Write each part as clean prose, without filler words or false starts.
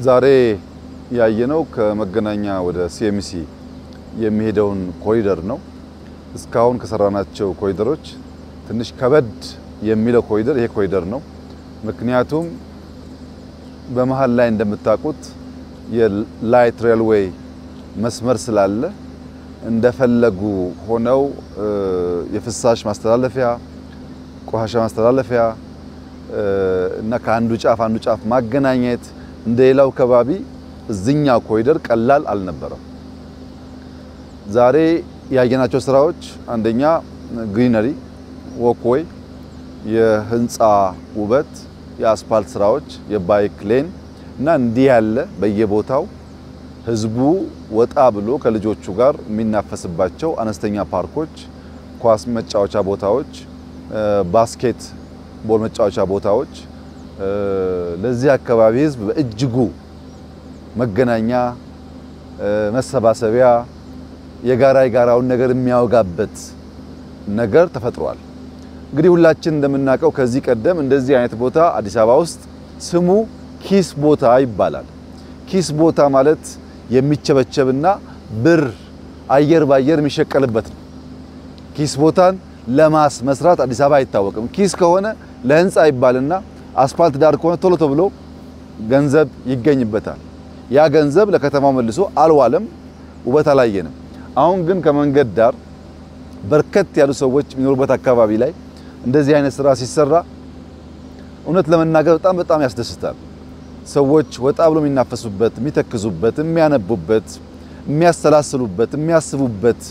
ዛሬ ያየነው ከመገናኛ ወደ ሲኤምሲ የሚሄደውን ኮሪደር ነው። እስካሁን ከሰራናቸው ኮሪደሮች ትንሽ ከበድ የሚለው ኮሪደር ይሄ ኮሪደር ነው። ምክንያቱም በመሃል ላይ እንደምታውቁት የላይት ሬልዌይ መስመር ስላለ እንደፈለጉ ሆነው የፍሳሽ ማስተላለፊያ፣ ቆሻሻ ማስተላለፊያ እና ከአንዱ ጫፍ ማገናኘት እንደሌላው ከባቢ እዚህኛው ኮሪደር ቀላል አልነበረም። ዛሬ ያየናቸው ስራዎች አንደኛ ግሪነሪ ወክዌይ፣ የህንፃ ውበት፣ የአስፓልት ስራዎች፣ የባይክ ሌን እና እንዲህ ያለ በየቦታው ህዝቡ ወጣ ብሎ ከልጆቹ ጋር የሚናፈስባቸው አነስተኛ ፓርኮች፣ ኳስ መጫወቻ ቦታዎች፣ ባስኬት ቦል መጫወቻ ቦታዎች ለዚህ አካባቢ ህዝብ በእጅጉ መገናኛ መሰባሰቢያ የጋራውን ነገር የሚያወጋበት ነገር ተፈጥሯል። እንግዲህ ሁላችን እንደምናውቀው ከዚህ ቀደም እንደዚህ አይነት ቦታ አዲስ አበባ ውስጥ ስሙ ኪስ ቦታ ይባላል። ኪስ ቦታ ማለት የሚቸበቸብና ብር አየር ባየር የሚሸቀልበት ነው። ኪስ ቦታን ለማስ መስራት አዲስ አበባ አይታወቅም። ኪስ ከሆነ ለህንፃ ይባልና አስፋልት ዳር ከሆነ ቶሎ ተብሎ ገንዘብ ይገኝበታል። ያ ገንዘብ ለከተማው መልሶ አልዋለም፣ ውበት አላየንም። አሁን ግን ከመንገድ ዳር በርከት ያሉ ሰዎች የሚኖሩበት አካባቢ ላይ እንደዚህ አይነት ስራ ሲሰራ እውነት ለመናገር በጣም ያስደስታል። ሰዎች ወጣ ብሎ የሚናፈሱበት፣ የሚተክዙበት፣ የሚያነቡበት፣ የሚያሰላስሉበት፣ የሚያስቡበት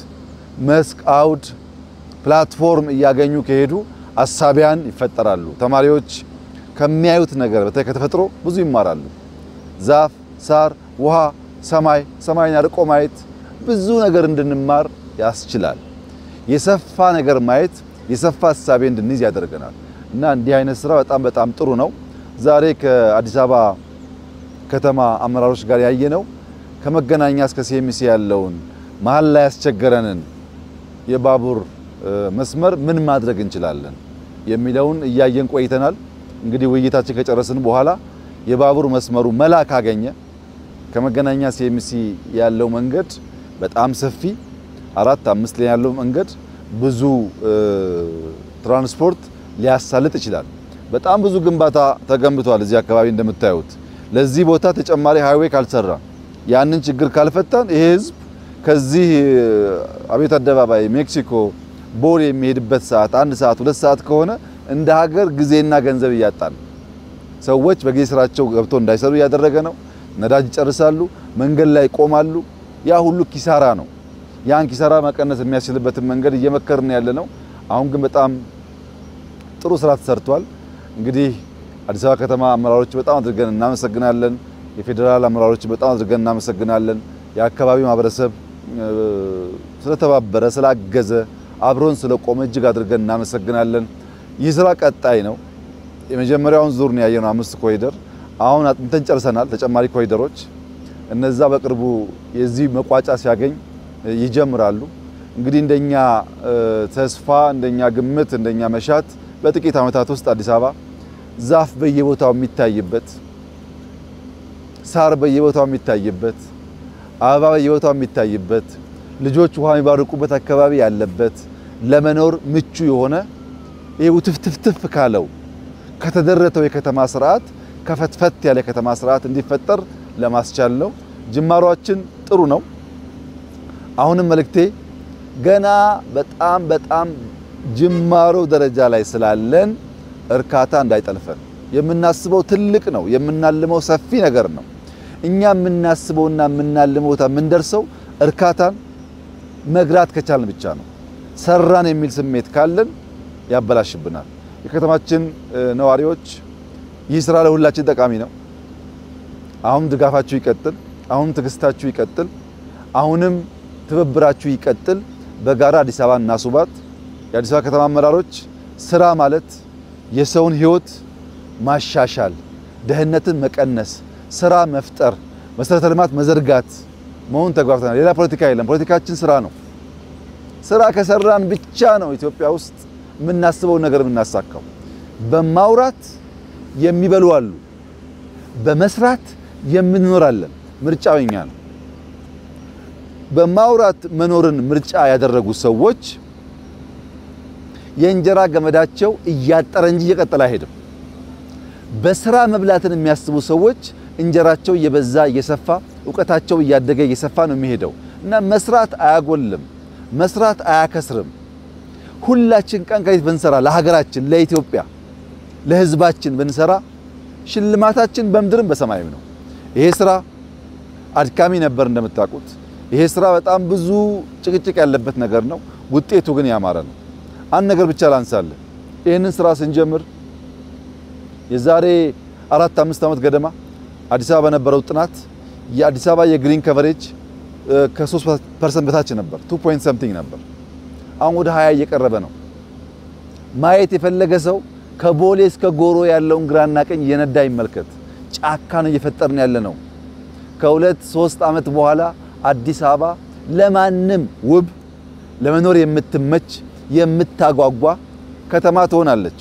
መስክ አውድ ፕላትፎርም እያገኙ ከሄዱ አሳቢያን ይፈጠራሉ። ተማሪዎች ከሚያዩት ነገር በተለይ ከተፈጥሮ ብዙ ይማራሉ። ዛፍ፣ ሳር፣ ውሃ፣ ሰማይን አርቆ ማየት ብዙ ነገር እንድንማር ያስችላል። የሰፋ ነገር ማየት የሰፋ ሐሳቤ እንድንይዝ ያደርገናል እና እንዲህ አይነት ስራ በጣም ጥሩ ነው። ዛሬ ከአዲስ አበባ ከተማ አመራሮች ጋር ያየነው ከመገናኛ እስከ ሲኤምሲ ያለውን መሃል ላይ ያስቸገረንን የባቡር መስመር ምን ማድረግ እንችላለን የሚለውን እያየን ቆይተናል። እንግዲህ ውይይታችን ከጨረስን በኋላ የባቡር መስመሩ መላ ካገኘ ከመገናኛ ሲኤምሲ ያለው መንገድ በጣም ሰፊ 4-5 ላይ ያለው መንገድ ብዙ ትራንስፖርት ሊያሳልጥ ይችላል። በጣም ብዙ ግንባታ ተገንብቷል እዚህ አካባቢ እንደምታዩት። ለዚህ ቦታ ተጨማሪ ሃይዌይ ካልሰራ ያንን ችግር ካልፈታን ይሄ ህዝብ ከዚህ አብዮት አደባባይ ሜክሲኮ ቦሌ የሚሄድበት ሰዓት 1 ሰዓት 2 ሰዓት ከሆነ እንደ ሀገር ጊዜና ገንዘብ እያጣን ሰዎች በጊዜ ስራቸው ገብተው እንዳይሰሩ ያደረገ ነው። ነዳጅ ይጨርሳሉ፣ መንገድ ላይ ቆማሉ። ያ ሁሉ ኪሳራ ነው። ያን ኪሳራ መቀነስ የሚያስችልበትን መንገድ እየመከርን ያለ ነው። አሁን ግን በጣም ጥሩ ስራ ተሰርቷል። እንግዲህ አዲስ አበባ ከተማ አመራሮች በጣም አድርገን እናመሰግናለን። የፌደራል አመራሮች በጣም አድርገን እናመሰግናለን። የአካባቢው ማህበረሰብ ስለተባበረ ስላገዘ አብሮን ስለቆመ እጅግ አድርገን እናመሰግናለን። ይህ ስራ ቀጣይ ነው። የመጀመሪያውን ዙር ነው ያየነው 5 ኮሪደር። አሁን አጥንተን ጨርሰናል። ተጨማሪ ኮሪደሮች እነዛ በቅርቡ የዚህ መቋጫ ሲያገኝ ይጀምራሉ። እንግዲህ እንደኛ ተስፋ፣ እንደኛ ግምት፣ እንደኛ መሻት በጥቂት ዓመታት ውስጥ አዲስ አበባ ዛፍ በየቦታው የሚታይበት፣ ሳር በየቦታው የሚታይበት፣ አበባ በየቦታው የሚታይበት፣ ልጆች ውሃ የሚባርቁበት አካባቢ ያለበት ለመኖር ምቹ የሆነ ይሄው ትፍትፍትፍ ካለው ከተደረተው የከተማ ስርዓት ከፈትፈት ያለ ከተማ ስርዓት እንዲፈጠር ለማስቻል ነው። ጅማሮአችን ጥሩ ነው። አሁንም መልእክቴ ገና በጣም ጅማሮ ደረጃ ላይ ስላለን እርካታ እንዳይጠልፈን። የምናስበው ትልቅ ነው፣ የምናልመው ሰፊ ነገር ነው። እኛ የምናስበውና የምናልመው የምንደርሰው እርካታን መግራት ከቻልን ብቻ ነው። ሰራን የሚል ስሜት ካለን ያበላሽብናል። የከተማችን ነዋሪዎች ይህ ስራ ለሁላችን ጠቃሚ ነው። አሁን ድጋፋችሁ ይቀጥል፣ አሁን ትግስታችሁ ይቀጥል፣ አሁንም ትብብራችሁ ይቀጥል። በጋራ አዲስ አበባ እናስውባት። የአዲስ አበባ ከተማ አመራሮች ስራ ማለት የሰውን ህይወት ማሻሻል፣ ደህንነትን መቀነስ፣ ስራ መፍጠር፣ መሰረተ ልማት መዘርጋት መሆን ተግባብተናል። ሌላ ፖለቲካ የለም። ፖለቲካችን ስራ ነው። ስራ ከሰራን ብቻ ነው ኢትዮጵያ ውስጥ የምናስበው ነገር የምናሳካው። በማውራት የሚበሉ አሉ፣ በመስራት የምንኖራለን ምርጫው የኛ ነው በማውራት መኖርን ምርጫ ያደረጉ ሰዎች የእንጀራ ገመዳቸው እያጠረ እንጂ እየቀጠለ አይሄድም በስራ መብላትን የሚያስቡ ሰዎች እንጀራቸው እየበዛ እየሰፋ ዕውቀታቸው እያደገ እየሰፋ ነው የሚሄደው እና መስራት አያጎልም መስራት አያከስርም ሁላችን ቀን ከሌት ብንሰራ ለሀገራችን ለኢትዮጵያ ለህዝባችን ብንሰራ ሽልማታችን በመድርም በሰማይም ነው ይሄ ስራ አድካሚ ነበር እንደምታውቁት ይሄ ስራ በጣም ብዙ ጭቅጭቅ ያለበት ነገር ነው ውጤቱ ግን ያማረ ነው አንድ ነገር ብቻ ላንሳለን ይሄንን ስራ ስንጀምር የዛሬ 4-5 ዓመት ገደማ አዲስ አበባ ነበረው ጥናት የአዲስ አበባ የግሪን ከቨሬጅ ከ3% በታች ነበር 2 point something ነበር አሁን ወደ 20 እየቀረበ ነው ማየት የፈለገ ሰው ከቦሌ እስከ ጎሮ ያለውን ግራና ቀኝ የነዳ ይመልከት ጫካ ነው እየፈጠርን ያለ ነው ከ2-3 ዓመት በኋላ አዲስ አበባ ለማንም ውብ ለመኖር የምትመች የምታጓጓ ከተማ ትሆናለች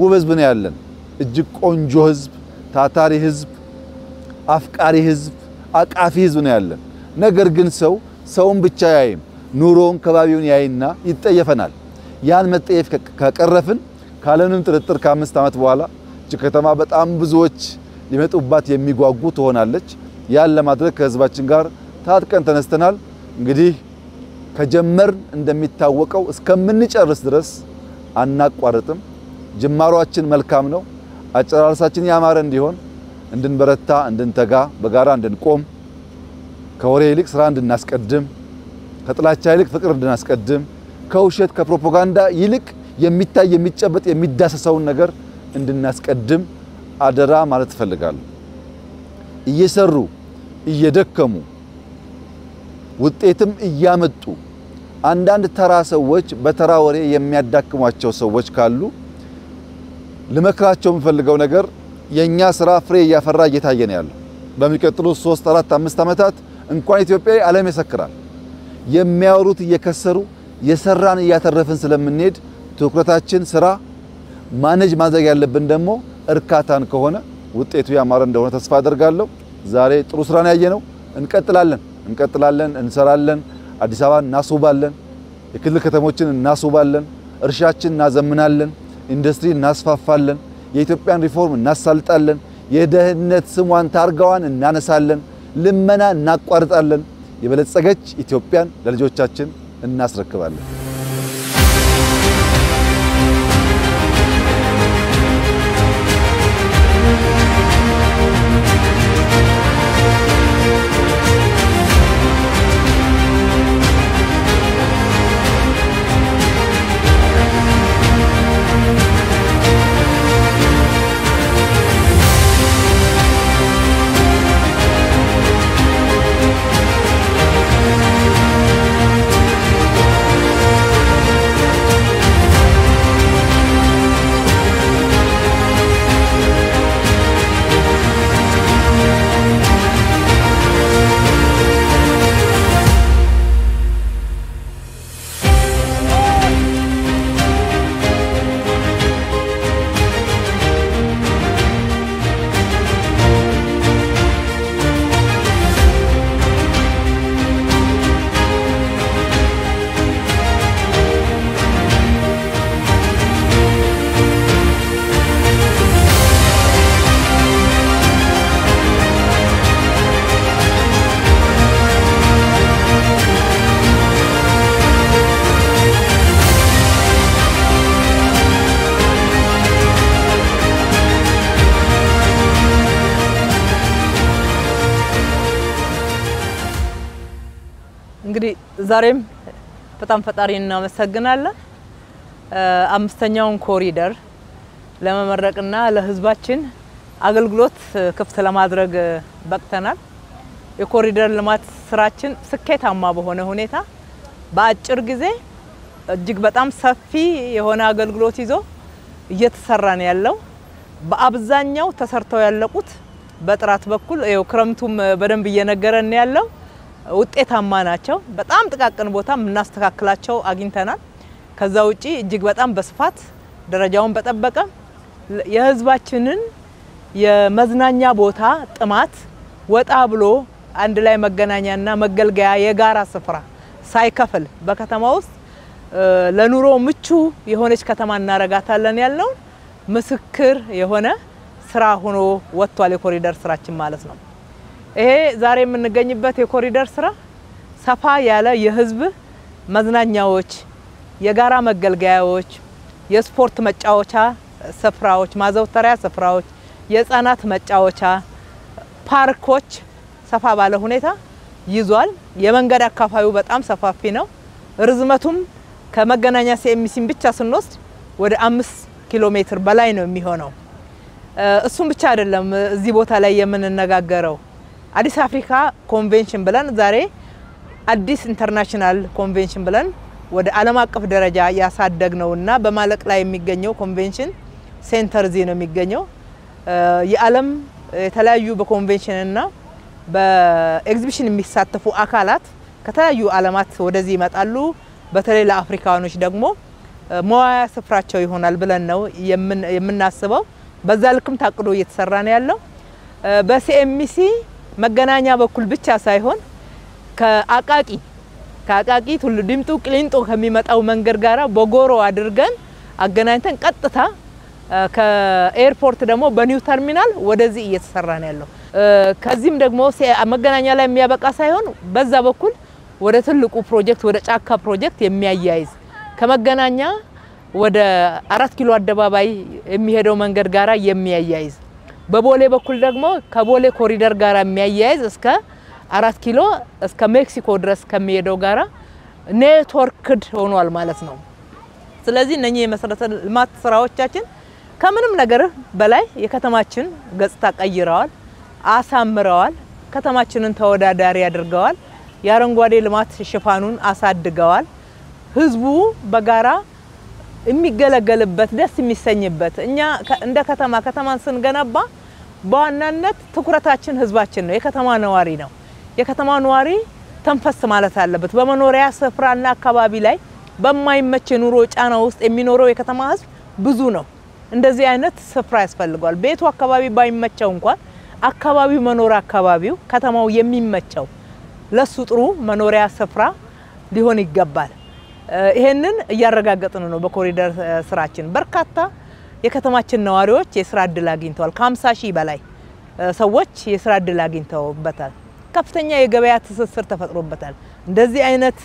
ውብ ህዝብ ነው ያለን እጅግ ቆንጆ ህዝብ ታታሪ ህዝብ አፍቃሪ ህዝብ አቃፊ ህዝብ ነው ያለን ነገር ግን ሰውን ብቻ ያይም ኑሮን ከባቢውን ያይና ይጠየፈናል ያን መጠየፍ ከቀረፍን ካለንም ጥርጥር ከ5 ዓመት በኋላ ከተማ በጣም ብዙዎች ሊመጡባት የሚጓጉ ትሆናለች ያን ለማድረግ ከህዝባችን ጋር ታጥቀን ተነስተናል እንግዲህ ከጀመር እንደሚታወቀው እስከምንጨርስ ድረስ አናቋርጥም ጅማሮአችን መልካም ነው አጨራረሳችን ያማረ እንዲሆን እንድንበረታ እንድንተጋ በጋራ እንድንቆም ከወሬ ይልቅ ስራ እንድናስቀድም ከጥላቻ ይልቅ ፍቅር እንድናስቀድም ከውሸት ከፕሮፓጋንዳ ይልቅ የሚታይ የሚጨበጥ የሚዳሰሰውን ነገር እንድናስቀድም አደራ ማለት ፈልጋለሁ እየሰሩ እየደከሙ ውጤትም እያመጡ አንዳንድ ተራ ሰዎች በተራ ወሬ የሚያዳክሟቸው ሰዎች ካሉ ለመክራቸው የምፈልገው ነገር የኛ ስራ ፍሬ ያፈራ እየታየ ነው ያለው በሚቀጥሉት 3-4-5 ዓመታት እንኳን ኢትዮጵያ ዓለም ይሰክራል የሚያወሩት እየከሰሩ የሰራን እያተረፈን ስለምንሄድ ትኩረታችን ስራ ማኔጅ ማድረግ ያለብን ደግሞ እርካታን ከሆነ ውጤቱ ያማረ እንደሆነ ተስፋ አደርጋለሁ ዛሬ ጥሩ ስራን ያየነው እንቀጥላለን እንሰራለን አዲስ አበባ እናስውባለን የክልል ከተሞችን እናስውባለን እርሻችን እናዘምናለን ኢንዱስትሪ እናስፋፋለን የኢትዮጵያን ሪፎርም እናሳልጣለን የደህንነት ስሟን ታርጋዋን እናነሳለን ልመና እናቋርጣለን የበለጸገች ኢትዮጵያን ለልጆቻችን እናስረክባለን እንግዲህ ዛሬም በጣም ፈጣሪን እናመሰግናለን አምስተኛውን ኮሪደር ለመመረቅና ለህዝባችን አገልግሎት ክፍት ለማድረግ በቅተናል የኮሪደር ልማት ስራችን ስኬታማ በሆነ ሁኔታ በአጭር ጊዜ እጅግ በጣም ሰፊ የሆነ አገልግሎት ይዞ እየተሰራ ነው ያለው በአብዛኛው ተሰርተው ያለቁት በጥራት በኩል ክረምቱም በደንብ እየነገረን ያለው ውጤታማ ናቸው በጣም ጥቃቅን ቦታ ምናስተካክላቸው አግኝተናል ከዛ ውጪ እጅግ በጣም በስፋት ደረጃውን በጠበቀ የህዝባችንን የመዝናኛ ቦታ ጥማት ወጣ ብሎ አንድ ላይ መገናኛና መገልገያ የጋራ ስፍራ ሳይከፍል በከተማ ውስጥ ለኑሮ ምቹ የሆነች ከተማ እናረጋታለን ያለው ምስክር የሆነ ስራ ሆኖ ወጥቷል የኮሪደር ስራችን ማለት ነው። ይሄ ዛሬ የምንገኝበት የኮሪደር ስራ ሰፋ ያለ የህዝብ መዝናኛዎች፣ የጋራ መገልገያዎች፣ የስፖርት መጫወቻ ስፍራዎች፣ ማዘውተሪያ ስፍራዎች፣ የህፃናት መጫወቻ ፓርኮች ሰፋ ባለ ሁኔታ ይዟል። የመንገድ አካፋዩ በጣም ሰፋፊ ነው። ርዝመቱም ከመገናኛ ሲኤምሲን ብቻ ስንወስድ ወደ 5 ኪሎ ሜትር በላይ ነው የሚሆነው። እሱም ብቻ አይደለም እዚህ ቦታ ላይ የምንነጋገረው አዲስ አፍሪካ ኮንቬንሽን ብለን ዛሬ አዲስ ኢንተርናሽናል ኮንቬንሽን ብለን ወደ ዓለም አቀፍ ደረጃ ያሳደግነውና በማለቅ ላይ የሚገኘው ኮንቬንሽን ሴንተር እዚህ ነው የሚገኘው። የዓለም የተለያዩ በኮንቬንሽንና በኤግዚቢሽን የሚሳተፉ አካላት ከተለያዩ ዓለማት ወደዚህ ይመጣሉ። በተለይ ለአፍሪካኖች ደግሞ መዋያ ስፍራቸው ይሆናል ብለን ነው የምናስበው። በዛ ልክም ታቅዶ እየተሰራ ነው ያለው። በሲኤምሲ መገናኛ በኩል ብቻ ሳይሆን ከአቃቂ ቱሉ ዲምቱ ቅሊንጦ ከሚመጣው መንገድ ጋራ በጎሮ አድርገን አገናኝተን ቀጥታ ከኤርፖርት ደግሞ በኒው ተርሚናል ወደዚህ እየተሰራ ነው ያለው። ከዚህም ደግሞ መገናኛ ላይ የሚያበቃ ሳይሆን በዛ በኩል ወደ ትልቁ ፕሮጀክት ወደ ጫካ ፕሮጀክት የሚያያይዝ ከመገናኛ ወደ 4 ኪሎ አደባባይ የሚሄደው መንገድ ጋራ የሚያያይዝ በቦሌ በኩል ደግሞ ከቦሌ ኮሪደር ጋራ የሚያያይዝ እስከ 4 ኪሎ እስከ ሜክሲኮ ድረስ ከሚሄደው ጋራ ኔትወርክድ ሆኗል ማለት ነው። ስለዚህ እነኚህ የመሰረተ ልማት ስራዎቻችን ከምንም ነገር በላይ የከተማችን ገጽታ ቀይረዋል፣ አሳምረዋል፣ ከተማችንን ተወዳዳሪ አድርገዋል፣ የአረንጓዴ ልማት ሽፋኑን አሳድገዋል። ህዝቡ በጋራ የሚገለገልበት ደስ የሚሰኝበት እኛ እንደ ከተማን ስንገነባ በዋናነት ትኩረታችን ህዝባችን ነው፣ የከተማ ነዋሪ ነው። የከተማ ነዋሪ ተንፈስ ማለት አለበት። በመኖሪያ ስፍራና አካባቢ ላይ በማይመች ኑሮ ጫና ውስጥ የሚኖረው የከተማ ህዝብ ብዙ ነው። እንደዚህ አይነት ስፍራ ያስፈልጋል። ቤቱ አካባቢ ባይመቸው እንኳን አካባቢው መኖር አካባቢው ከተማው የሚመቸው ለሱ ጥሩ መኖሪያ ስፍራ ሊሆን ይገባል። ይሄንን እያረጋገጥን ነው። በኮሪደር ስራችን በርካታ የከተማችን ነዋሪዎች የስራ እድል አግኝተዋል። ከ50 ሺህ በላይ ሰዎች የስራ እድል አግኝተውበታል። ከፍተኛ የገበያ ትስስር ተፈጥሮበታል። እንደዚህ አይነት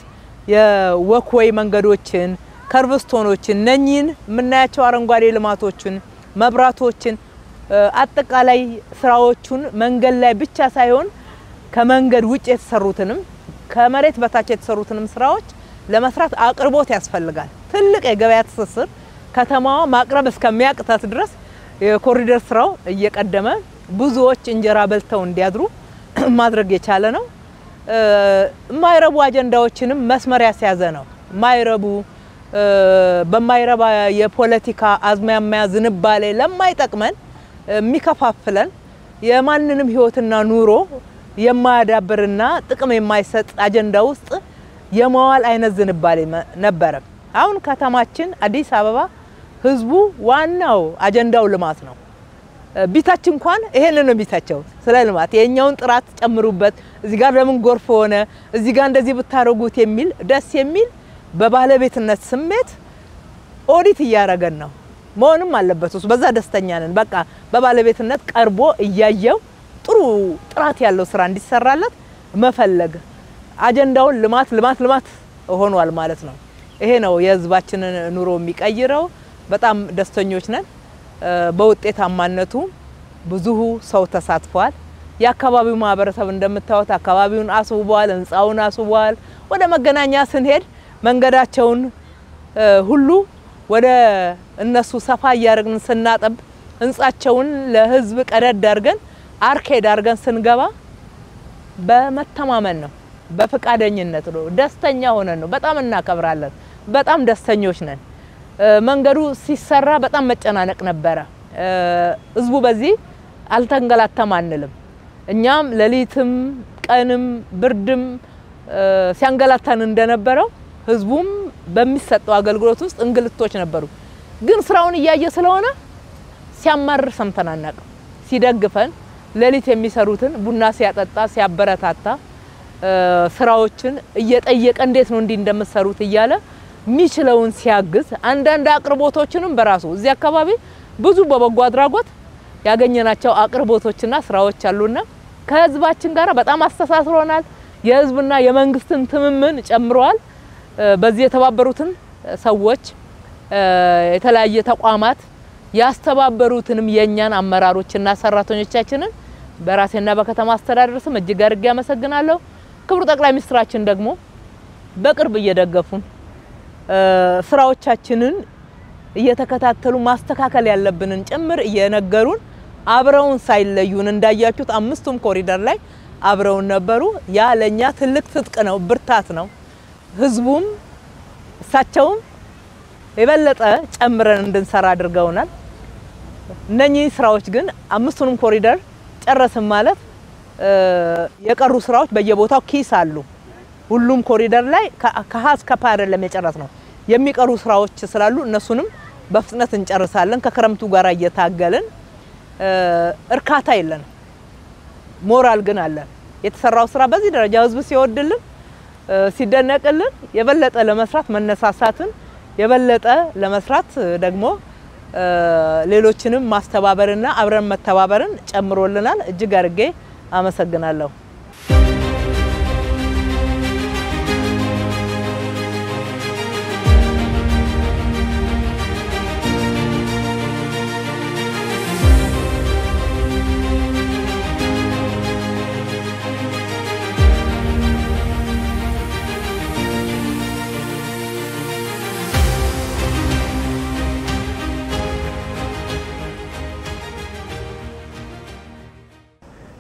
የወክዌይ መንገዶችን ከርቭስቶኖችን ነኝን ምናያቸው አረንጓዴ ልማቶችን መብራቶችን አጠቃላይ ስራዎቹን መንገድ ላይ ብቻ ሳይሆን ከመንገድ ውጭ የተሰሩትንም ከመሬት በታች የተሰሩትንም ስራዎች ለመስራት አቅርቦት ያስፈልጋል። ትልቅ የገበያ ትስስር ከተማዋ ማቅረብ እስከሚያቅታት ድረስ የኮሪደር ስራው እየቀደመ ብዙዎች እንጀራ በልተው እንዲያድሩ ማድረግ የቻለ ነው። ማይረቡ አጀንዳዎችንም መስመር ያስያዘ ነው። ማይረቡ በማይረባ የፖለቲካ አዝማሚያ ዝንባሌ ለማይጠቅመን የሚከፋፍለን የማንንም ህይወትና ኑሮ የማያዳብርና ጥቅም የማይሰጥ አጀንዳ ውስጥ የመዋል አይነት ዝንባሌ ነበር። አሁን ከተማችን አዲስ አበባ ህዝቡ ዋናው አጀንዳው ልማት ነው። ቢታች እንኳን ይሄንን ነው ቢታቸው ስለ ልማት የኛውን ጥራት ጨምሩበት፣ እዚህ ጋር ለምን ጎርፍ ሆነ፣ እዚህ ጋር እንደዚህ ብታረጉት የሚል ደስ የሚል በባለቤትነት ስሜት ኦዲት እያረገን ነው። መሆንም አለበት እሱ በዛ ደስተኛ ነን። በቃ በባለቤትነት ቀርቦ እያየው ጥሩ ጥራት ያለው ስራ እንዲሰራለት መፈለግ አጀንዳውን ልማት ሆኗል ማለት ነው። ይሄ ነው የህዝባችንን ኑሮ የሚቀይረው። በጣም ደስተኞች ነን። በውጤታማነቱ ብዙ ሰው ተሳትፏል። የአካባቢው ማህበረሰብ እንደምታዩት አካባቢውን አስውቧል፣ ህንጻውን አስውቧል። ወደ መገናኛ ስንሄድ መንገዳቸውን ሁሉ ወደ እነሱ ሰፋ ያርግን ስናጠብ ህንጻቸውን ለህዝብ ቀደድ አድርገን አርኬድ አድርገን ስንገባ በመተማመን ነው፣ በፍቃደኝነት ነው፣ ደስተኛ ሆነን ነው። በጣም እናከብራለን። በጣም ደስተኞች ነን። መንገዱ ሲሰራ በጣም መጨናነቅ ነበረ። ህዝቡ በዚህ አልተንገላታም አንልም። እኛም ለሊትም ቀንም ብርድም ሲያንገላታን እንደነበረው ህዝቡም በሚሰጠው አገልግሎት ውስጥ እንግልቶች ነበሩ። ግን ስራውን እያየ ስለሆነ ሲያማር ሰምተናናቅ ሲደግፈን ሌሊት የሚሰሩትን ቡና ሲያጠጣ ሲያበረታታ ስራዎችን እየጠየቀ እንዴት ነው እንዲ እንደምትሰሩት እያለ ሚችለውን ሲያግዝ አንዳንድ አቅርቦቶችንም በራሱ እዚህ አካባቢ ብዙ በበጎ አድራጎት ያገኘናቸው አቅርቦቶችና ስራዎች አሉና ከህዝባችን ጋር በጣም አስተሳስሮናል። የህዝብና የመንግስትን ትምምን ጨምሯል። በዚህ የተባበሩትን ሰዎች የተለያየ ተቋማት ያስተባበሩትንም የኛን አመራሮችና ሰራተኞቻችንን በራሴና በከተማ አስተዳደር ስም እጅግ አድርጌ አመሰግናለሁ። ክቡር ጠቅላይ ሚኒስትራችን ደግሞ በቅርብ እየደገፉን ስራዎቻችንን እየተከታተሉ ማስተካከል ያለብንን ጭምር እየነገሩን አብረውን ሳይለዩን እንዳያችሁት አምስቱም ኮሪደር ላይ አብረውን ነበሩ። ያ ለኛ ትልቅ ትጥቅ ነው፣ ብርታት ነው። ህዝቡም እሳቸውም የበለጠ ጨምረን እንድንሰራ አድርገውናል። እነኚህ ስራዎች ግን አምስቱንም ኮሪደር ጨረስን ማለት የቀሩ ስራዎች በየቦታው ኪስ አሉ። ሁሉም ኮሪደር ላይ ከሀስ ከፓር ለመጨረስ ነው የሚቀሩ ስራዎች ስላሉ እነሱንም በፍጥነት እንጨርሳለን። ከክረምቱ ጋር እየታገልን እርካታ የለን ሞራል ግን አለ። የተሰራው ስራ በዚህ ደረጃ ህዝብ ሲወድልን ሲደነቅልን የበለጠ ለመስራት መነሳሳትን የበለጠ ለመስራት ደግሞ ሌሎችንም ማስተባበርና አብረን መተባበርን ጨምሮልናል። እጅግ አድርጌ አመሰግናለሁ።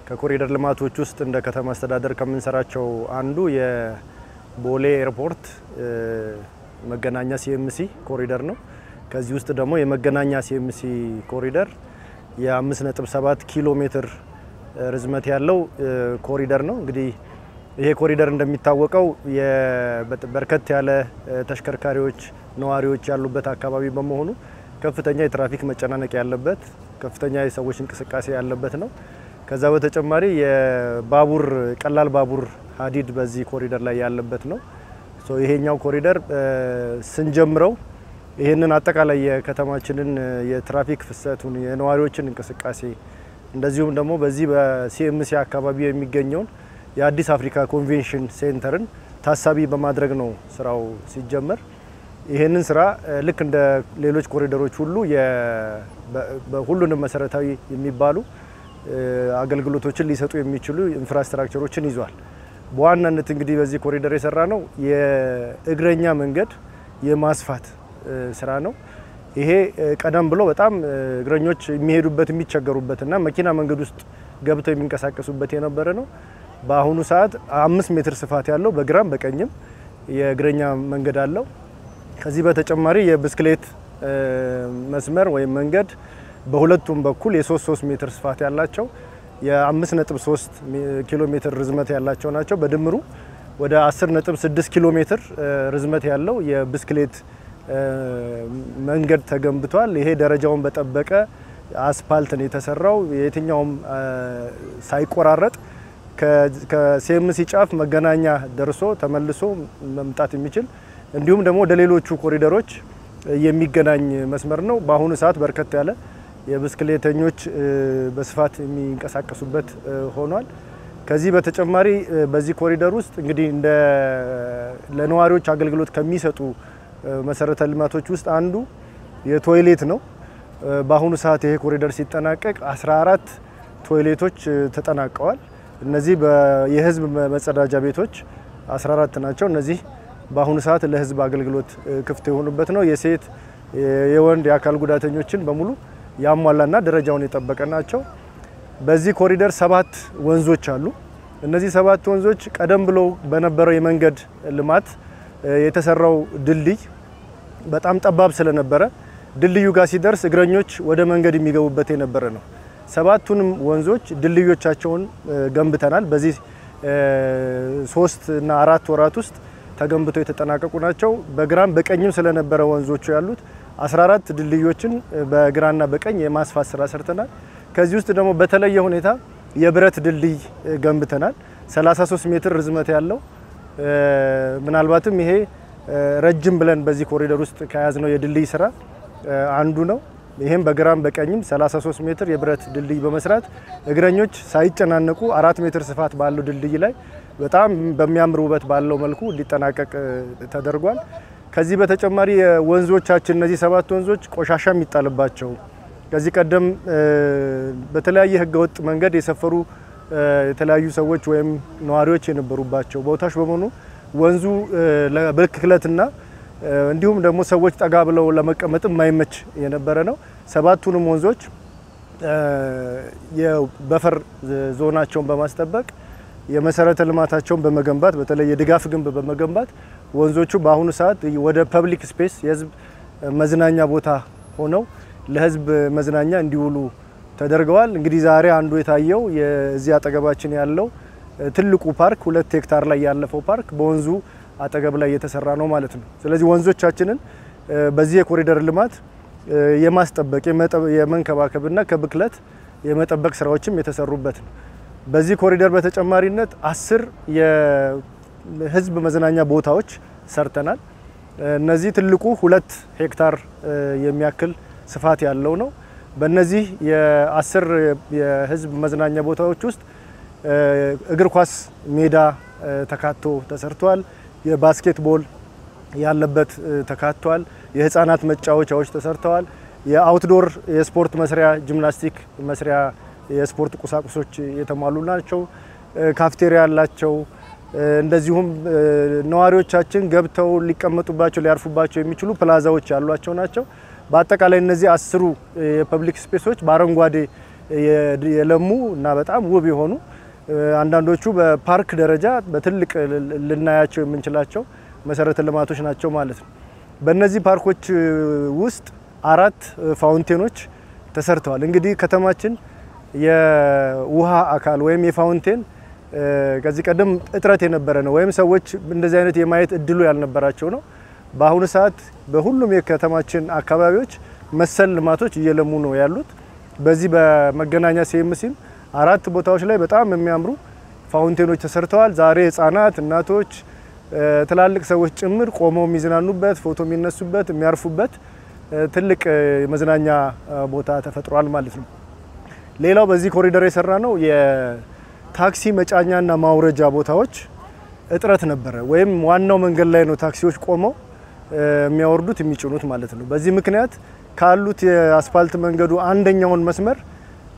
ከኮሪደር ልማቶች ውስጥ እንደ ከተማ አስተዳደር ከምንሰራቸው አንዱ የቦሌ ኤርፖርት መገናኛ ሲኤምሲ ኮሪደር ነው። ከዚህ ውስጥ ደግሞ የመገናኛ ሲኤምሲ ኮሪደር የ5.7 ኪሎ ሜትር ርዝመት ያለው ኮሪደር ነው። እንግዲህ ይሄ ኮሪደር እንደሚታወቀው በርከት ያለ ተሽከርካሪዎች ነዋሪዎች ያሉበት አካባቢ በመሆኑ ከፍተኛ የትራፊክ መጨናነቅ ያለበት ከፍተኛ የሰዎች እንቅስቃሴ ያለበት ነው። ከዛ በተጨማሪ የባቡር ቀላል ባቡር ሀዲድ በዚህ ኮሪደር ላይ ያለበት ነው። ይሄኛው ኮሪደር ስንጀምረው ይሄንን አጠቃላይ የከተማችንን የትራፊክ ፍሰቱን የነዋሪዎችን እንቅስቃሴ እንደዚሁም ደግሞ በዚህ በሲኤምሲ አካባቢ የሚገኘውን የአዲስ አፍሪካ ኮንቬንሽን ሴንተርን ታሳቢ በማድረግ ነው ስራው ሲጀመር። ይሄንን ስራ ልክ እንደ ሌሎች ኮሪደሮች ሁሉ በሁሉንም መሰረታዊ የሚባሉ አገልግሎቶችን ሊሰጡ የሚችሉ ኢንፍራስትራክቸሮችን ይዟል። በዋናነት እንግዲህ በዚህ ኮሪደር የሰራ ነው የእግረኛ መንገድ የማስፋት ስራ ነው። ይሄ ቀደም ብሎ በጣም እግረኞች የሚሄዱበት የሚቸገሩበትና መኪና መንገድ ውስጥ ገብተው የሚንቀሳቀሱበት የነበረ ነው። በአሁኑ ሰዓት 5 ሜትር ስፋት ያለው በግራም በቀኝም የእግረኛ መንገድ አለው። ከዚህ በተጨማሪ የብስክሌት መስመር ወይም መንገድ በሁለቱም በኩል የ3 ሜትር ስፋት ያላቸው የ5.3 ኪሎ ሜትር ርዝመት ያላቸው ናቸው። በድምሩ ወደ 10.6 ኪሎ ሜትር ርዝመት ያለው የብስክሌት መንገድ ተገንብቷል። ይሄ ደረጃውን በጠበቀ አስፓልት ነው የተሰራው። የትኛውም ሳይቆራረጥ ከሲኤምሲ ጫፍ መገናኛ ደርሶ ተመልሶ መምጣት የሚችል እንዲሁም ደግሞ ወደ ሌሎቹ ኮሪደሮች የሚገናኝ መስመር ነው። በአሁኑ ሰዓት በርከት ያለ የብስክሌተኞች በስፋት የሚንቀሳቀሱበት ሆኗል። ከዚህ በተጨማሪ በዚህ ኮሪደር ውስጥ እንግዲህ ለነዋሪዎች አገልግሎት ከሚሰጡ መሰረተ ልማቶች ውስጥ አንዱ የቶይሌት ነው። በአሁኑ ሰዓት ይሄ ኮሪደር ሲጠናቀቅ 14 ቶይሌቶች ተጠናቀዋል። እነዚህ የህዝብ መጸዳጃ ቤቶች 14 ናቸው። እነዚህ በአሁኑ ሰዓት ለህዝብ አገልግሎት ክፍት የሆኑበት ነው። የሴት የወንድ የአካል ጉዳተኞችን በሙሉ ያሟላና ደረጃውን የጠበቀ ናቸው። በዚህ ኮሪደር 7 ወንዞች አሉ። እነዚህ 7 ወንዞች ቀደም ብሎ በነበረው የመንገድ ልማት የተሰራው ድልድይ በጣም ጠባብ ስለነበረ ድልድዩ ጋር ሲደርስ እግረኞች ወደ መንገድ የሚገቡበት የነበረ ነው። 7ቱንም ወንዞች ድልድዮቻቸውን ገንብተናል። በዚህ 3 እና 4 ወራት ውስጥ ተገንብተው የተጠናቀቁ ናቸው። በግራም በቀኝም ስለነበረ ወንዞቹ ያሉት 14 ድልድዮችን በግራና በቀኝ የማስፋት ስራ ሰርተናል። ከዚህ ውስጥ ደግሞ በተለየ ሁኔታ የብረት ድልድይ ገንብተናል 33 ሜትር ርዝመት ያለው ምናልባትም ይሄ ረጅም ብለን በዚህ ኮሪደር ውስጥ ከያዝነው የድልድይ ስራ አንዱ ነው ይሄም በግራም በቀኝም 33 ሜትር የብረት ድልድይ በመስራት እግረኞች ሳይጨናነቁ 4 ሜትር ስፋት ባለው ድልድይ ላይ በጣም በሚያምር ውበት ባለው መልኩ እንዲጠናቀቅ ተደርጓል ከዚህ በተጨማሪ ወንዞቻችን እነዚህ 7 ወንዞች ቆሻሻ የሚጣልባቸው ከዚህ ቀደም በተለያየ ህገወጥ መንገድ የሰፈሩ የተለያዩ ሰዎች ወይም ነዋሪዎች የነበሩባቸው ቦታዎች በመሆኑ ወንዙ ለብክለትና እንዲሁም ደግሞ ሰዎች ጠጋ ብለው ለመቀመጥ የማይመች የነበረ ነው 7ቱንም ወንዞች የበፈር ዞናቸውን በማስጠበቅ የመሰረተ ልማታቸውን በመገንባት በተለይ የድጋፍ ግንብ በመገንባት ወንዞቹ በአሁኑ ሰዓት ወደ ፐብሊክ ስፔስ የህዝብ መዝናኛ ቦታ ሆነው ለህዝብ መዝናኛ እንዲውሉ ተደርገዋል እንግዲህ ዛሬ አንዱ የታየው የዚህ አጠገባችን ያለው ትልቁ ፓርክ 2 ሄክታር ላይ ያለፈው ፓርክ በወንዙ አጠገብ ላይ የተሰራ ነው ማለት ነው ስለዚህ ወንዞቻችንን በዚህ የኮሪደር ልማት የማስጠበቅ የመንከባከብና ከብክለት የመጠበቅ ስራዎችም የተሰሩበት ነው በዚህ ኮሪደር በተጨማሪነት 10 የህዝብ መዝናኛ ቦታዎች ሰርተናል እነዚህ ትልቁ 2 ሄክታር የሚያክል ስፋት ያለው ነው በእነዚህ የ10 የህዝብ መዝናኛ ቦታዎች ውስጥ እግር ኳስ ሜዳ ተካቶ ተሰርቷል የባስኬትቦል ያለበት ተካቷል የህፃናት መጫወቻዎች ተሰርተዋል የአውትዶር የስፖርት መስሪያ ጂምናስቲክ መስሪያ የስፖርት ቁሳቁሶች የተሟሉ ናቸው ካፍቴሪያ ያላቸው እንደዚሁም ነዋሪዎቻችን ገብተው ሊቀመጡባቸው ሊያርፉባቸው የሚችሉ ፕላዛዎች ያሏቸው ናቸው በአጠቃላይ እነዚህ 10 የፐብሊክ ስፔሶች በአረንጓዴ የለሙ እና በጣም ውብ የሆኑ አንዳንዶቹ በፓርክ ደረጃ በትልቅ ልናያቸው የምንችላቸው መሰረተ ልማቶች ናቸው ማለት ነው በእነዚህ ፓርኮች ውስጥ 4 ፋውንቴኖች ተሰርተዋል እንግዲህ ከተማችን የውሃ አካል ወይም የፋውንቴን ከዚህ ቀደም እጥረት የነበረ ነው ወይም ሰዎች እንደዚህ አይነት የማየት እድሉ ያልነበራቸው ነው በአሁኑ ሰዓት በሁሉም የከተማችን አካባቢዎች መሰል ልማቶች እየለሙ ነው ያሉት በዚህ በመገናኛ ሲኤምሲም 4 ቦታዎች ላይ በጣም የሚያምሩ ፋውንቴኖች ተሰርተዋል ዛሬ ህፃናት እናቶች ትላልቅ ሰዎች ጭምር ቆመው የሚዝናኑበት ፎቶ የሚነሱበት የሚያርፉበት ትልቅ የመዝናኛ ቦታ ተፈጥሯል ማለት ነው ሌላው በዚህ ኮሪደር የሰራ ነው የታክሲ መጫኛና ማውረጃ ቦታዎች እጥረት ነበረ ወይም ዋናው መንገድ ላይ ነው ታክሲዎች ቆመው የሚያወርዱት የሚጭኑት ማለት ነው በዚህ ምክንያት ካሉት የአስፋልት መንገዱ አንደኛውን መስመር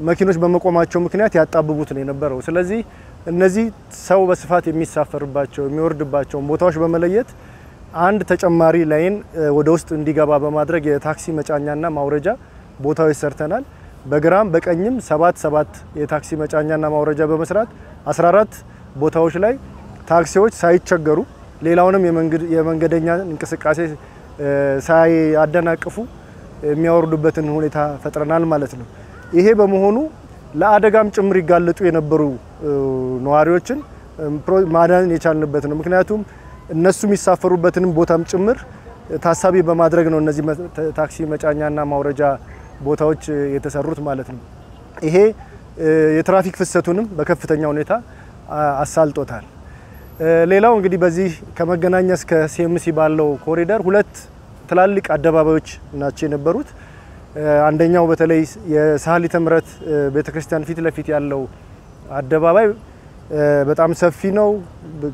መኪኖች በመቆማቸው ምክንያት ያጣብቡት ነው የነበረው ስለዚህ እነዚህ ሰው በስፋት የሚሳፈርባቸው የሚወርድባቸው ቦታዎች በመለየት አንድ ተጨማሪ ላይን ወደ ውስጥ እንዲገባ በማድረግ የታክሲ መጫኛና ማውረጃ ቦታዎች ሰርተናል በግራም በቀኝም 7 የታክሲ መጫኛና ማውረጃ በመስራት 14 ቦታዎች ላይ ታክሲዎች ሳይቸገሩ ሌላውንም የመንገደኛ እንቅስቃሴ ሳያደናቅፉ የሚያወርዱበትን ሁኔታ ፈጥረናል ማለት ነው ይሄ በመሆኑ ለአደጋም ጭምር ይጋለጡ የነበሩ ነዋሪዎችን ማዳን የቻልንበት ነው ምክንያቱም እነሱ የሚሳፈሩበትንም ቦታም ጭምር ታሳቢ በማድረግ ነው እነዚህ ታክሲ መጫኛና ማውረጃ ቦታዎች የተሰሩት ማለት ነው ይሄ የትራፊክ ፍሰቱንም በከፍተኛ ሁኔታ አሳልጦታል ሌላው እንግዲህ በዚህ ከመገናኛ እስከ ሲኤምሲ ባለው ኮሪደር 2 ትላልቅ አደባባዮች ናቸው የነበሩት አንደኛው በተለይ የሳህሊተ ምሕረት ቤተክርስቲያን ፊት ለፊት ያለው አደባባይ በጣም ሰፊ ነው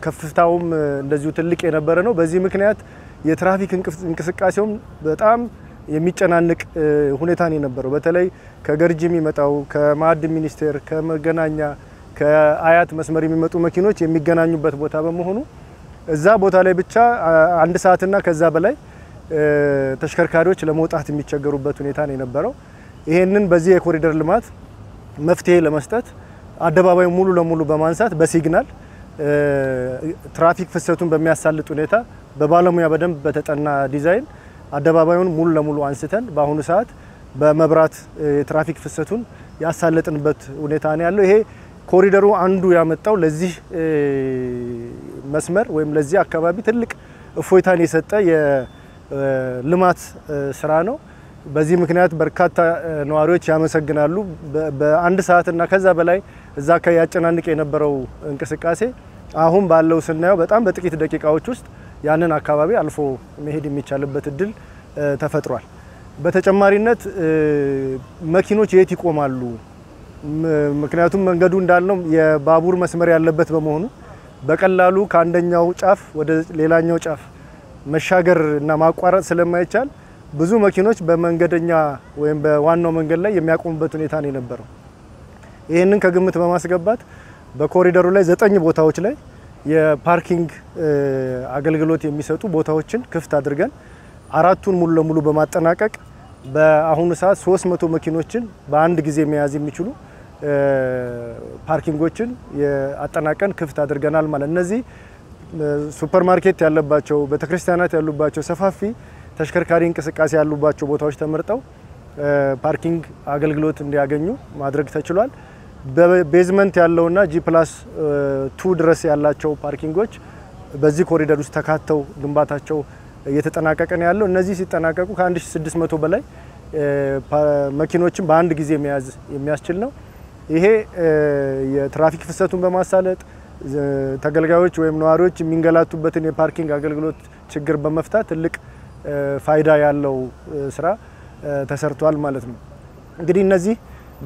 ከፍታውም እንደዚሁ ትልቅ የነበረ ነው በዚህ ምክንያት የትራፊክ እንቅስቃሴውም በጣም የሚጨናነቅ ሁኔታ ነው የነበረው በተለይ ከገርጂ የሚመጣው ከማዕድ ሚኒስቴር ከመገናኛ ከአያት መስመር የሚመጡ መኪኖች የሚገናኙበት ቦታ በመሆኑ እዛ ቦታ ላይ ብቻ 1 ሰዓትና ከዛ በላይ ተሽከርካሪዎች ለመውጣት የሚቸገሩበት ሁኔታ ነው የነበረው ይሄንን በዚህ የኮሪደር ልማት መፍትሄ ለመስጠት አደባባዩ ሙሉ ለሙሉ በማንሳት በሲግናል ትራፊክ ፍሰቱን በሚያሳልጥ ሁኔታ በባለሙያ በደንብ በተጠና ዲዛይን አደባባዩን ሙሉ ለሙሉ አንስተን በአሁኑ ሰዓት በመብራት የትራፊክ ፍሰቱን ያሳለጥንበት ሁኔታ ነው ያለው ይሄ ኮሪደሩ አንዱ ያመጣው ለዚህ መስመር ወይም ለዚህ አካባቢ ትልቅ እፎይታን የሰጠ የልማት ስራ ነው በዚህ ምክንያት በርካታ ነዋሪዎች ያመሰግናሉ። በአንድ ሰዓት እና ከዛ በላይ እዛ ያጨናንቅ የነበረው እንቅስቃሴ አሁን ባለው ስናየው በጣም በጥቂት ደቂቃዎች ውስጥ ያንን አካባቢ አልፎ መሄድ የሚቻልበት እድል ተፈጥሯል። በተጨማሪነት መኪኖች የት ይቆማሉ? ምክንያቱም መንገዱ እንዳልነው የባቡር መስመር ያለበት በመሆኑ በቀላሉ ከአንደኛው ጫፍ ወደ ሌላኛው ጫፍ መሻገር እና ማቋረጥ ስለማይቻል ብዙ መኪኖች በመንገደኛ ወይም በዋናው መንገድ ላይ የሚያቆሙበት ሁኔታ ነው የነበረው። ይሄንን ከግምት በማስገባት በኮሪደሩ ላይ 9 ቦታዎች ላይ የፓርኪንግ አገልግሎት የሚሰጡ ቦታዎችን ክፍት አድርገን 4ቱን ሙሉ ለሙሉ በማጠናቀቅ በአሁኑ ሰዓት 300 መኪኖችን በአንድ ጊዜ መያዝ የሚችሉ ፓርኪንጎችን አጠናቀን ክፍት አድርገናል ማለት። እነዚህ ሱፐርማርኬት ያለባቸው ቤተክርስቲያናት ያሉባቸው ሰፋፊ ተሽከርካሪ እንቅስቃሴ ያሉባቸው ቦታዎች ተመርጠው ፓርኪንግ አገልግሎት እንዲያገኙ ማድረግ ተችሏል። በቤዝመንት ያለውና G+2 ድረስ ያላቸው ፓርኪንጎች በዚህ ኮሪደር ውስጥ ተካተው ግንባታቸው እየተጠናቀቀ ነው ያለው። እነዚህ ሲጠናቀቁ ከ1600 በላይ መኪኖችን በአንድ ጊዜ መያዝ የሚያስችል ነው። ይሄ የትራፊክ ፍሰቱን በማሳለጥ ተገልጋዮች ወይም ነዋሪዎች የሚንገላቱበትን የፓርኪንግ አገልግሎት ችግር በመፍታት ትልቅ ፋይዳ ያለው ስራ ተሰርቷል ማለት ነው። እንግዲህ እነዚህ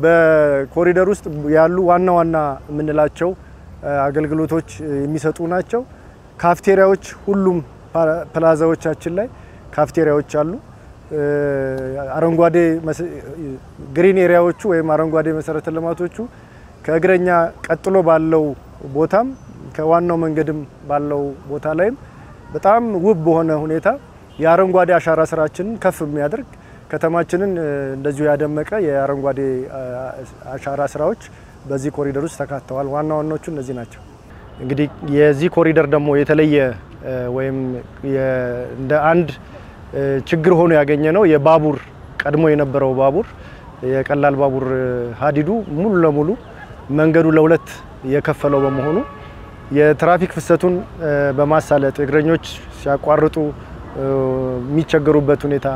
በኮሪደር ውስጥ ያሉ ዋና ዋና የምንላቸው አገልግሎቶች የሚሰጡ ናቸው። ካፍቴሪያዎች ሁሉም ፕላዛዎቻችን ላይ ካፍቴሪያዎች አሉ። አረንጓዴ ግሪን ኤሪያዎቹ ወይም አረንጓዴ መሰረተ ልማቶቹ ከእግረኛ ቀጥሎ ባለው ቦታም ከዋናው መንገድም ባለው ቦታ ላይም በጣም ውብ በሆነ ሁኔታ የአረንጓዴ አሻራ ስራችንን ከፍ የሚያደርግ ከተማችንን እንደዚሁ ያደመቀ የአረንጓዴ አሻራ ስራዎች በዚህ ኮሪደር ውስጥ ተካተዋል። ዋና ዋናዎቹ እነዚህ ናቸው። እንግዲህ የዚህ ኮሪደር ደግሞ የተለየ ወይም እንደ አንድ ችግር ሆኖ ያገኘ ነው የባቡር ቀድሞ የነበረው ባቡር የቀላል ባቡር ሀዲዱ ሙሉ ለሙሉ መንገዱ ለሁለት የከፈለው በመሆኑ የትራፊክ ፍሰቱን በማሳለጥ እግረኞች ሲያቋርጡ የሚቸገሩበት ሁኔታ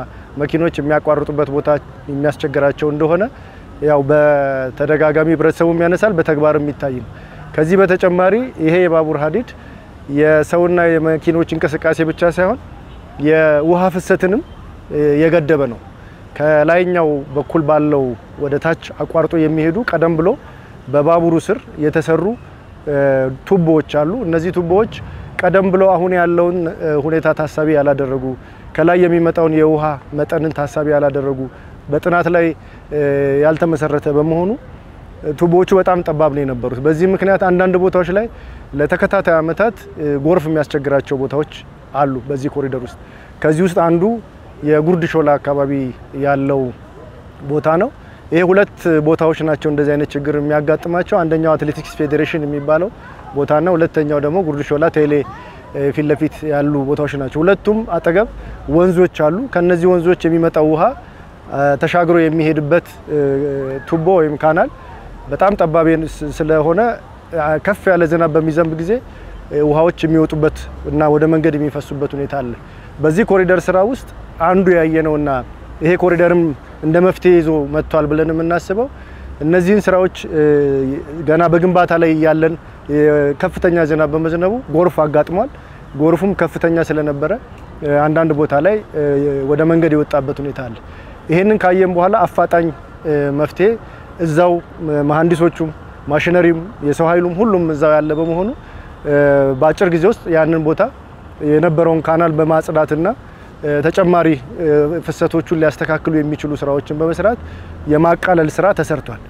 መኪኖች የሚያቋርጡበት ቦታ የሚያስቸግራቸው እንደሆነ ያው በተደጋጋሚ ህብረተሰቡም ያነሳል በተግባርም ይታይ ነው። ከዚህ በተጨማሪ ይሄ የባቡር ሀዲድ የሰውና የመኪኖች እንቅስቃሴ ብቻ ሳይሆን የውሃ ፍሰትንም የገደበ ነው። ከላይኛው በኩል ባለው ወደ ታች አቋርጦ የሚሄዱ ቀደም ብሎ በባቡሩ ስር የተሰሩ ቱቦዎች አሉ። እነዚህ ቱቦዎች ቀደም ብሎ አሁን ያለውን ሁኔታ ታሳቢ ያላደረጉ ከላይ የሚመጣውን የውሃ መጠንን ታሳቢ ያላደረጉ በጥናት ላይ ያልተመሰረተ በመሆኑ ቱቦዎቹ በጣም ጠባብ ነው የነበሩት። በዚህ ምክንያት አንዳንድ ቦታዎች ላይ ለተከታታይ አመታት ጎርፍ የሚያስቸግራቸው ቦታዎች አሉ በዚህ ኮሪደር ውስጥ። ከዚህ ውስጥ አንዱ የጉርድ ሾላ አካባቢ ያለው ቦታ ነው። ይሄ ሁለት ቦታዎች ናቸው እንደዚህ አይነት ችግር የሚያጋጥማቸው። አንደኛው አትሌቲክስ ፌዴሬሽን የሚባለው ቦታና ሁለተኛው ደግሞ ጉርድ ሾላ ቴሌ ፊት ለፊት ያሉ ቦታዎች ናቸው። ሁለቱም አጠገብ ወንዞች አሉ። ከነዚህ ወንዞች የሚመጣው ውሃ ተሻግሮ የሚሄድበት ቱቦ ወይም ካናል በጣም ጠባብ ስለሆነ ከፍ ያለ ዝናብ በሚዘንብ ጊዜ ውሃዎች የሚወጡበት እና ወደ መንገድ የሚፈሱበት ሁኔታ አለ። በዚህ ኮሪደር ስራ ውስጥ አንዱ ያየነውና ይሄ ኮሪደርም እንደ መፍትሄ ይዞ መጥቷል ብለን የምናስበው እነዚህን ስራዎች ገና በግንባታ ላይ ያለን ከፍተኛ ዝናብ በመዝነቡ ጎርፍ አጋጥሟል። ጎርፉም ከፍተኛ ስለነበረ አንዳንድ ቦታ ላይ ወደ መንገድ የወጣበት ሁኔታ አለ። ይሄንን ካየን በኋላ አፋጣኝ መፍትሄ እዛው መሐንዲሶቹም ማሽነሪም የሰው ኃይሉም ሁሉም እዛው ያለ በመሆኑ በአጭር ጊዜ ውስጥ ያንን ቦታ የነበረውን ካናል በማጽዳትና ተጨማሪ ፍሰቶቹን ሊያስተካክሉ የሚችሉ ስራዎችን በመስራት የማቃለል ስራ ተሰርቷል።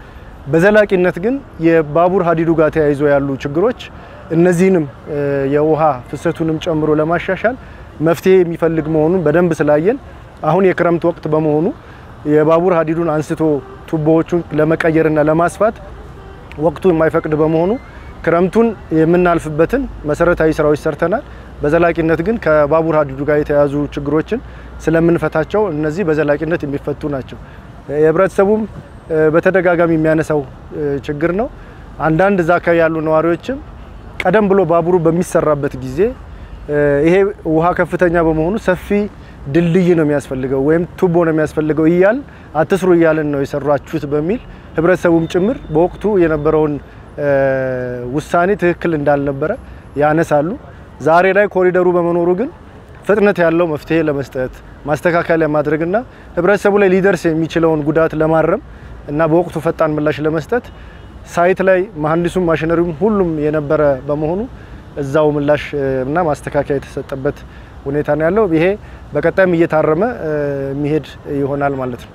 በዘላቂነት ግን የባቡር ሀዲዱ ጋር ተያይዞ ያሉ ችግሮች እነዚህንም የውሃ ፍሰቱንም ጨምሮ ለማሻሻል መፍትሄ የሚፈልግ መሆኑን በደንብ ስላየን አሁን የክረምት ወቅት በመሆኑ የባቡር ሀዲዱን አንስቶ ቱቦዎቹን ለመቀየርና ለማስፋት ወቅቱ የማይፈቅድ በመሆኑ ክረምቱን የምናልፍበትን መሰረታዊ ስራዎች ሰርተናል። በዘላቂነት ግን ከባቡር ሀዲዱ ጋር የተያዙ ችግሮችን ስለምንፈታቸው እነዚህ በዘላቂነት የሚፈቱ ናቸው። የህብረተሰቡም በተደጋጋሚ የሚያነሳው ችግር ነው። አንዳንድ ዛካ ያሉ ነዋሪዎችም ቀደም ብሎ ባቡሩ በሚሰራበት ጊዜ ይሄ ውሃ ከፍተኛ በመሆኑ ሰፊ ድልድይ ነው የሚያስፈልገው ወይም ቱቦ ነው የሚያስፈልገው ይያል አትስሩ ይያልን ነው የሰራችሁት በሚል ህብረተሰቡም ጭምር በወቅቱ የነበረውን ውሳኔ ትክክል እንዳልነበረ ያነሳሉ። ዛሬ ላይ ኮሪደሩ በመኖሩ ግን ፍጥነት ያለው መፍትሄ ለመስጠት ማስተካከያ ለማድረግና ህብረተሰቡ ላይ ሊደርስ የሚችለውን ጉዳት ለማረም እና በወቅቱ ፈጣን ምላሽ ለመስጠት ሳይት ላይ መሐንዲሱም ማሽነሪውም ሁሉም የነበረ በመሆኑ እዛው ምላሽ እና ማስተካከያ የተሰጠበት ሁኔታ ነው ያለው። ይሄ በቀጣይም እየታረመ የሚሄድ ይሆናል ማለት ነው።